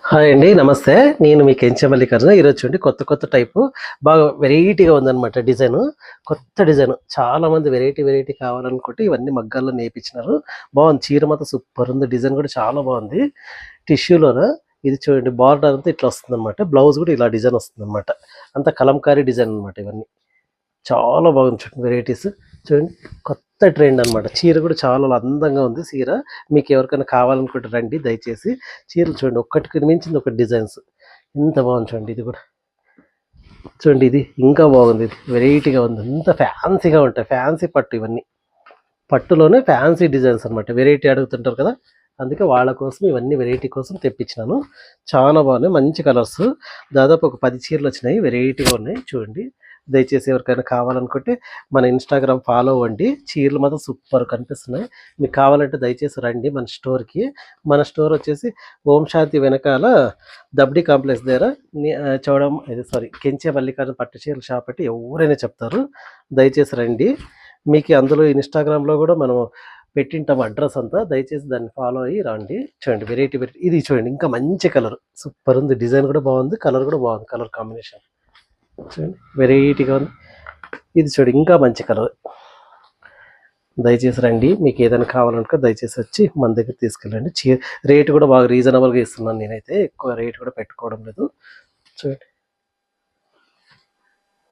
Hi అండి. నమస్తే. నేను మీ కెంచె మల్లికార్జున. ఈరోజు చూడండి కొత్త టైపు బాగా వెరైటీగా ఉందనమాట డిజైను. కొత్త డిజైను. చాలామంది వెరైటీ కావాలనుకుంటే ఇవన్నీ మగ్గాల్లో నేయించినారు. బాగుంది. చీర మాత్రం సూపర్ ఉంది. డిజైన్ కూడా చాలా బాగుంది. టిష్యూలోన ఇది చూడండి బార్డర్ అంతా ఇట్లా వస్తుందనమాట. బ్లౌజ్ కూడా ఇలా డిజైన్ వస్తుందనమాట. అంతా కలంకారీ డిజైన్ అనమాట ఇవన్నీ. చాలా బాగుంది చూడండి వెరైటీస్. చూడండి కొత్త ట్రెండ్ అనమాట. చీర కూడా చాలా అందంగా ఉంది చీర. మీకు ఎవరికైనా కావాలనుకుంటే రండి దయచేసి. చీరలు చూడండి ఒక్కటికి మించింది ఒక డిజైన్స్. ఎంత బాగుంది చూడండి. ఇది కూడా చూడండి, ఇది ఇంకా బాగుంది. ఇది వెరైటీగా ఉంది. ఎంత ఫ్యాన్సీగా ఉంటాయి. ఫ్యాన్సీ పట్టు ఇవన్నీ. పట్టులోనే ఫ్యాన్సీ డిజైన్స్ అనమాట. వెరైటీ అడుగుతుంటారు కదా, అందుకే వాళ్ళ కోసం ఇవన్నీ వెరైటీ కోసం తెప్పించినాను. చాలా బాగున్నాయి. మంచి కలర్స్. దాదాపు ఒక 10 చీరలు వచ్చినాయి. వెరైటీగా ఉన్నాయి చూడండి. దయచేసి ఎవరికైనా కావాలనుకుంటే మన ఇన్స్టాగ్రామ్ ఫాలో అవ్వండి. చీరలు మాత్రం సూపర్ కనిపిస్తున్నాయి. మీకు కావాలంటే దయచేసి రండి మన స్టోర్కి. మన స్టోర్ వచ్చేసి ఓం శాంతి వెనకాల దబ్డి కాంప్లెక్స్ దగ్గర చూడడం ఇది కెంచె మల్లికార్జున పట్టు చీరల షాప్ అంటే ఎవరైనా చెప్తారు. దయచేసి రండి. మీకు అందులో ఇన్స్టాగ్రామ్లో కూడా మనం పెట్టింటాం అడ్రస్ అంతా. దయచేసి దాన్ని ఫాలో అయ్యి రండి. చూడండి వెరైటీ ఇది చూడండి ఇంకా మంచి కలర్ సూపర్ ఉంది. డిజైన్ కూడా బాగుంది. కలర్ కూడా బాగుంది. కలర్ కాంబినేషన్ చూడండి వెరైటీగా ఉంది. ఇది చూడండి ఇంకా మంచి కలర్. దయచేసి రండి. మీకు ఏదైనా కావాలనుకో దయచేసి వచ్చి మన దగ్గర తీసుకెళ్ళండి. రేటు కూడా బాగా రీజనబుల్గా ఇస్తున్నాను నేనైతే. ఎక్కువ రేటు కూడా పెట్టుకోవడం లేదు. చూడండి